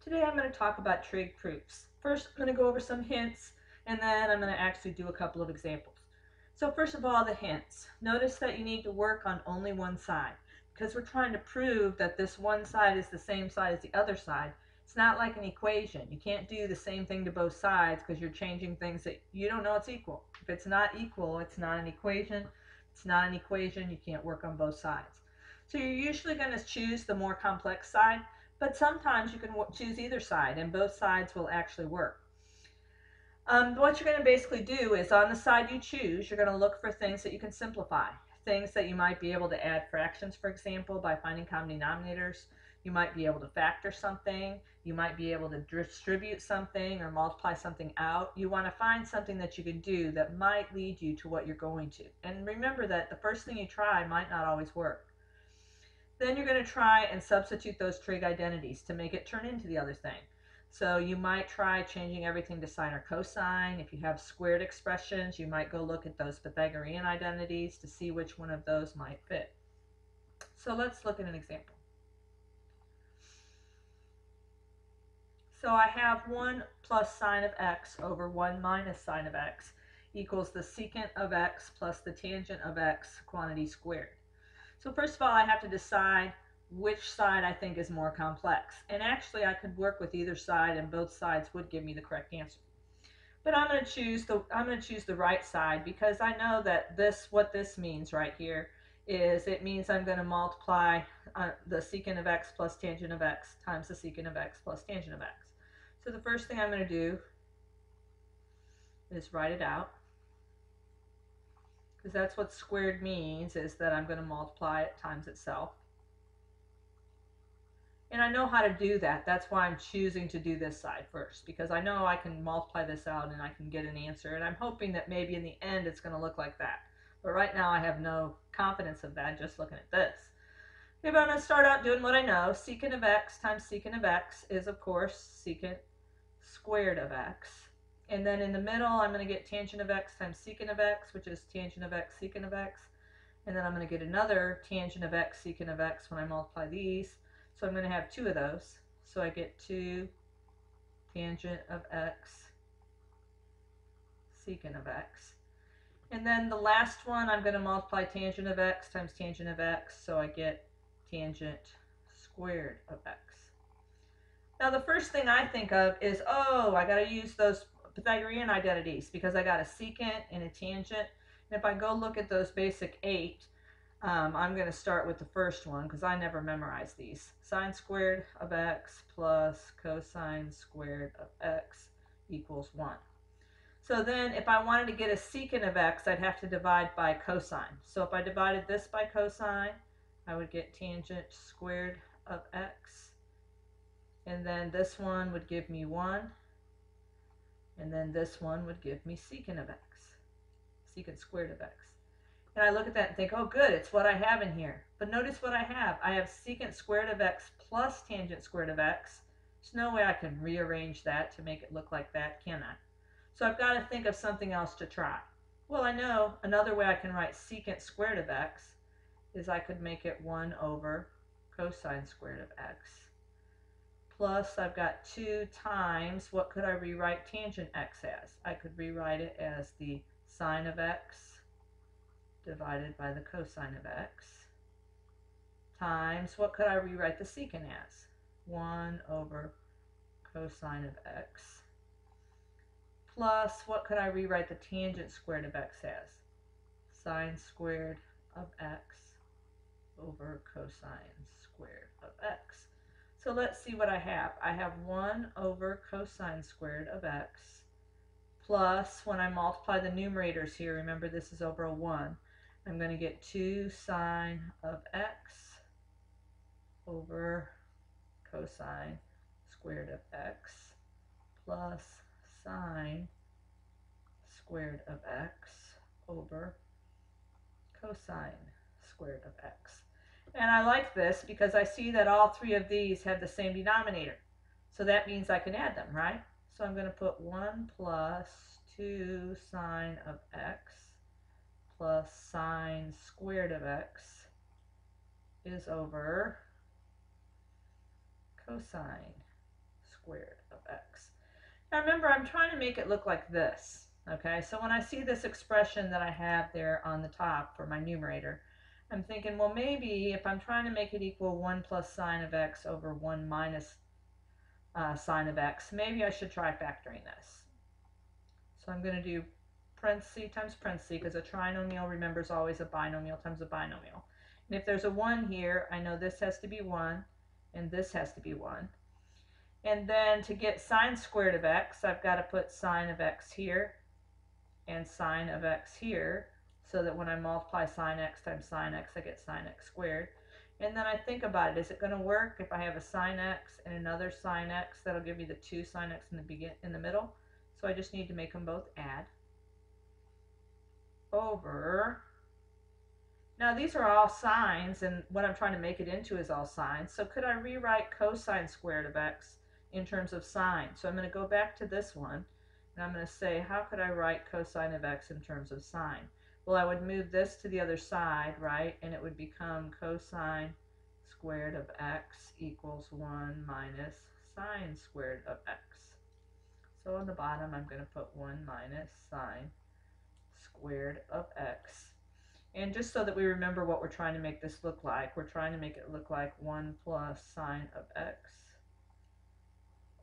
Today I'm going to talk about trig proofs. First, I'm going to go over some hints, and then I'm going to actually do a couple of examples. So first of all, the hints. Notice that you need to work on only one side, because we're trying to prove that this one side is the same side as the other side. It's not like an equation. You can't do the same thing to both sides because you're changing things that you don't know it's equal. If it's not equal, it's not an equation. If it's not an equation, you can't work on both sides. So you're usually going to choose the more complex side, but sometimes you can choose either side and both sides will actually work. What you're going to basically do is on the side you choose, you're going to look for things that you can simplify. Things that you might be able to add fractions, for example, by finding common denominators. You might be able to factor something. You might be able to distribute something or multiply something out. You want to find something that you can do that might lead you to what you're going to. And remember that the first thing you try might not always work. Then you're going to try and substitute those trig identities to make it turn into the other thing. So you might try changing everything to sine or cosine. If you have squared expressions, you might go look at those Pythagorean identities to see which one of those might fit. So let's look at an example. So I have 1 plus sine of x over 1 minus sine of x equals the secant of x plus the tangent of x quantity squared. So first of all, I have to decide which side I think is more complex. And actually, I could work with either side, and both sides would give me the correct answer. But I'm going to choose the right side because I know that what this means right here is it means I'm going to multiply the secant of x plus tangent of x times the secant of x plus tangent of x. So the first thing I'm going to do is write it out, because that's what squared means, is that I'm going to multiply it times itself. And I know how to do that. That's why I'm choosing to do this side first, because I know I can multiply this out and I can get an answer. And I'm hoping that maybe in the end it's going to look like that. But right now I have no confidence of that just looking at this. Okay, but I'm going to start out doing what I know. Secant of x times secant of x is, of course, secant squared of x. And then in the middle, I'm going to get tangent of x times secant of x, which is tangent of x, secant of x. And then I'm going to get another tangent of x, secant of x when I multiply these. So I'm going to have two of those. So I get 2 tangent of x, secant of x. And then the last one, I'm going to multiply tangent of x times tangent of x. So I get tangent squared of x. Now the first thing I think of is, oh, I got to use those Pythagorean identities because I got a secant and a tangent. And if I go look at those basic 8, I'm going to start with the first one because I never memorized these. Sine squared of x plus cosine squared of x equals 1. So then if I wanted to get a secant of x, I'd have to divide by cosine. So if I divided this by cosine, I would get tangent squared of x. And then this one would give me 1. And then this one would give me secant of x, secant squared of x. And I look at that and think, oh good, it's what I have in here. But notice what I have. I have secant squared of x plus tangent squared of x. There's no way I can rearrange that to make it look like that, can I? So I've got to think of something else to try. Well, I know another way I can write secant squared of x is I could make it 1 over cosine squared of x. Plus I've got 2 times, what could I rewrite tangent x as? I could rewrite it as the sine of x divided by the cosine of x times, what could I rewrite the secant as? 1 over cosine of x plus, what could I rewrite the tangent squared of x as? Sine squared of x over cosine squared of x. So let's see what I have. I have 1 over cosine squared of x plus, when I multiply the numerators here, remember this is over a 1, I'm going to get 2 sine of x over cosine squared of x plus sine squared of x over cosine squared of x. And I like this because I see that all 3 of these have the same denominator. So that means I can add them, right? So I'm going to put 1 plus 2 sine of x plus sine squared of x is over cosine squared of x. Now remember, I'm trying to make it look like this. Okay, so when I see this expression that I have there on the top for my numerator, I'm thinking, well, maybe if I'm trying to make it equal 1 plus sine of x over 1 minus sine of x, maybe I should try factoring this. So I'm going to do parenthesis times parenthesis, because a trinomial, remember, is always a binomial times a binomial. And if there's a 1 here, I know this has to be 1, and this has to be 1. And then to get sine squared of x, I've got to put sine of x here and sine of x here, so that when I multiply sine x times sine x, I get sine x squared. And then I think about it, is it going to work if I have a sine x and another sine x? That'll give me the 2 sine x in the middle. So I just need to make them both add over. Now these are all sines, and what I'm trying to make it into is all sines. So could I rewrite cosine squared of x in terms of sine? So I'm going to go back to this one, and I'm going to say, how could I write cosine of x in terms of sine? Well, I would move this to the other side, right? And it would become cosine squared of x equals 1 minus sine squared of x. So on the bottom, I'm going to put 1 minus sine squared of x. And just so that we remember what we're trying to make this look like, we're trying to make it look like 1 plus sine of x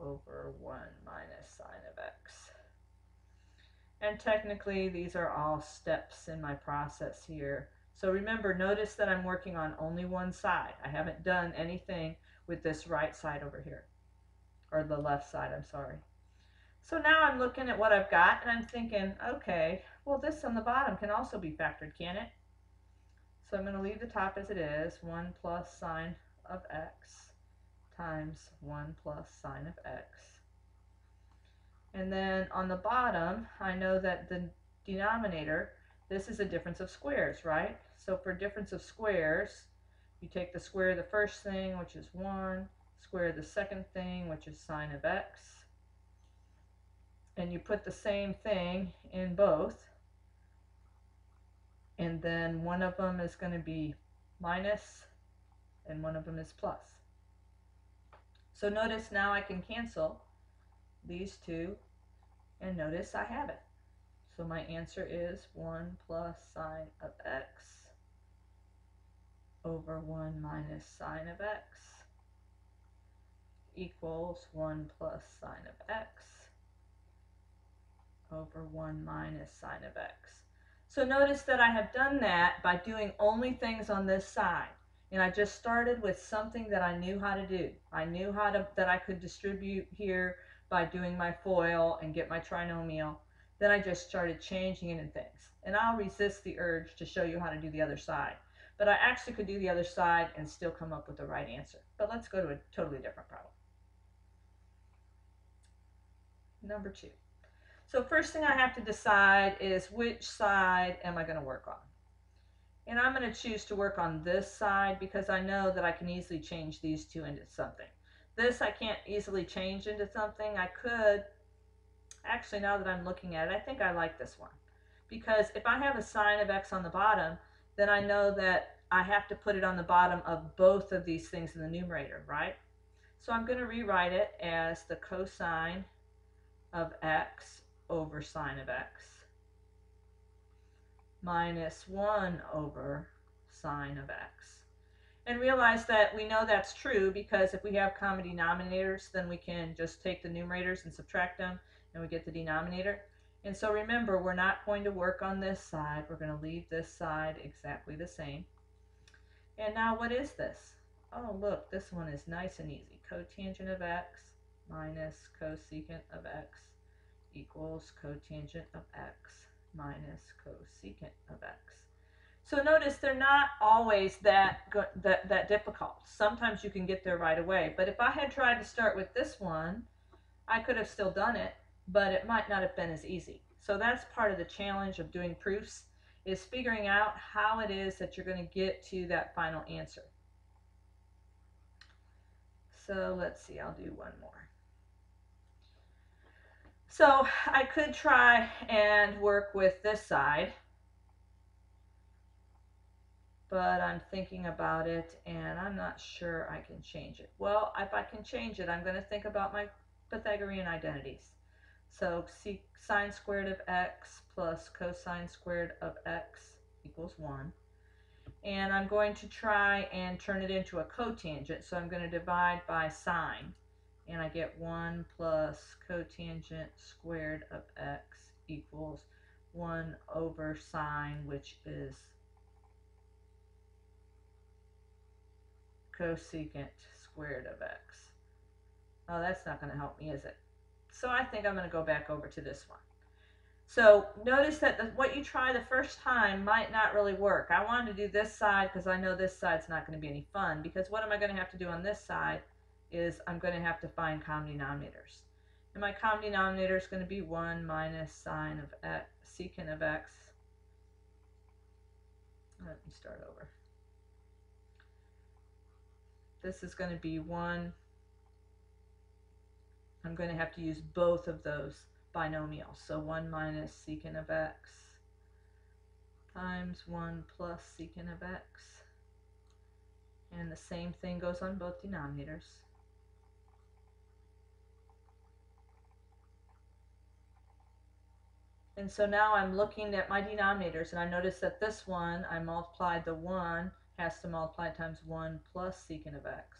over 1 minus sine of x. And technically, these are all steps in my process here. So remember, notice that I'm working on only one side. I haven't done anything with this right side over here, or the left side, I'm sorry. So now I'm looking at what I've got, and I'm thinking, okay, well, this on the bottom can also be factored, can it? So I'm going to leave the top as it is, 1 plus sine of x times 1 plus sine of x. And then on the bottom, I know that the denominator, this is a difference of squares, right? So for difference of squares, you take the square of the first thing, which is 1, square of the second thing, which is sine of x, and you put the same thing in both, and then one of them is going to be minus, and one of them is plus. So notice now I can cancel these two, and notice I have it. So my answer is 1 plus sine of x over 1 minus sine of x equals 1 plus sine of x over 1 minus sine of x. So notice that I have done that by doing only things on this side. And I just started with something that I knew how to do. I knew that I could distribute here by doing my FOIL and get my trinomial. Then I just started changing it in things. And I'll resist the urge to show you how to do the other side. But I actually could do the other side and still come up with the right answer. But let's go to a totally different problem. Number 2. So first thing I have to decide is which side am I going to work on. And I'm going to choose to work on this side because I know that I can easily change these two into something. This I can't easily change into something. I could, actually now that I'm looking at it, I think I like this one. Because if I have a sine of x on the bottom, then I know that I have to put it on the bottom of both of these things in the numerator, right? So I'm going to rewrite it as the cosine of x over sine of x minus 1 over sine of x. And realize that we know that's true because if we have common denominators, then we can just take the numerators and subtract them, and we get the denominator. And so remember, we're not going to work on this side. We're going to leave this side exactly the same. And now what is this? Oh, look, this one is nice and easy. Cotangent of x minus cosecant of x equals cotangent of x minus cosecant of x. So notice they're not always that difficult. Sometimes you can get there right away. But if I had tried to start with this one, I could have still done it, but it might not have been as easy. So that's part of the challenge of doing proofs, is figuring out how it is that you're going to get to that final answer. So let's see, I'll do one more. So I could try and work with this side, but I'm thinking about it and I'm not sure I can change it. Well, if I can change it, I'm going to think about my Pythagorean identities. So sine squared of x plus cosine squared of x equals 1. And I'm going to try and turn it into a cotangent. So I'm going to divide by sine. And I get 1 plus cotangent squared of x equals 1 over sine, which is cosecant squared of x. Oh, that's not going to help me, is it? So I think I'm going to go back over to this one. So notice that what you try the first time might not really work. I wanted to do this side because I know this side's not going to be any fun, because what am I going to have to do on this side is I'm going to have to find common denominators. And my common denominator is going to be 1 minus sine of x, secant of x. Let me start over. This is going to be 1. I'm going to have to use both of those binomials. So 1 minus secant of x times 1 plus secant of x. And the same thing goes on both denominators. And so now I'm looking at my denominators, and I notice that this one, I multiplied the 1, has to multiply times 1 plus secant of x.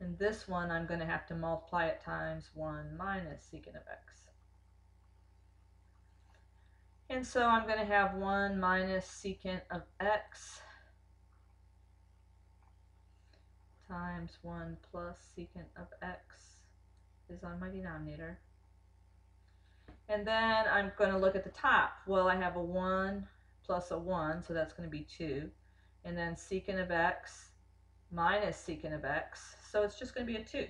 And this one, I'm going to have to multiply it times 1 minus secant of x. And so I'm going to have 1 minus secant of x times 1 plus secant of x is on my denominator. And then I'm going to look at the top. Well, I have a 1 plus a 1, so that's going to be 2. And then secant of x minus secant of x, so it's just going to be a 2.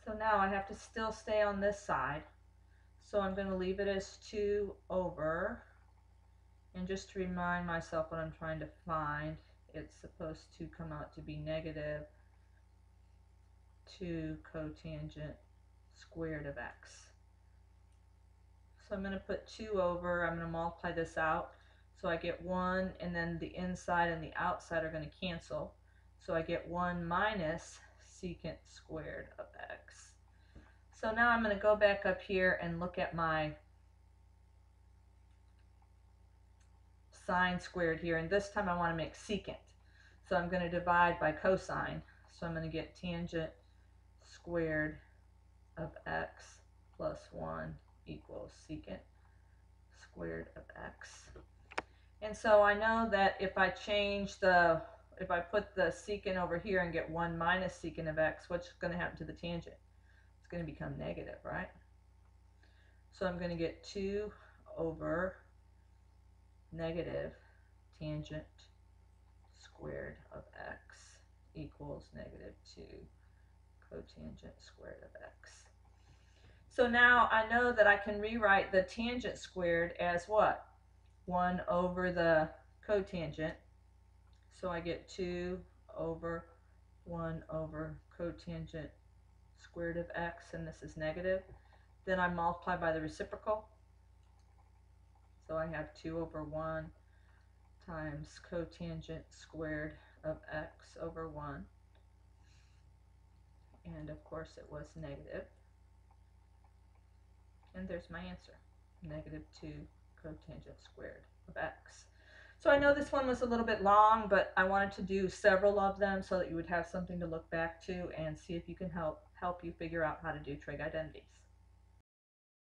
So now I have to still stay on this side. So I'm going to leave it as 2 over. And just to remind myself what I'm trying to find, it's supposed to come out to be negative 2 cotangent squared of x. So I'm going to put 2 over, I'm going to multiply this out. So I get 1, and then the inside and the outside are going to cancel. So I get 1 minus secant squared of x. So now I'm going to go back up here and look at my sine squared here, and this time I want to make secant. So I'm going to divide by cosine. So I'm going to get tangent squared of x plus 1 equals secant squared of x. And so I know that if I put the secant over here and get 1 minus secant of x, what's going to happen to the tangent? It's going to become negative, right? So I'm going to get 2 over negative tangent squared of x equals negative 2 cotangent squared of x. So now I know that I can rewrite the tangent squared as what? 1 over the cotangent. So I get 2 over 1 over cotangent squared of x, and this is negative. Then I multiply by the reciprocal. So I have 2 over 1 times cotangent squared of x over 1. And of course it was negative. And there's my answer, negative 2 cotangent squared of x. So I know this one was a little bit long, but I wanted to do several of them so that you would have something to look back to and see if you can help you figure out how to do trig identities.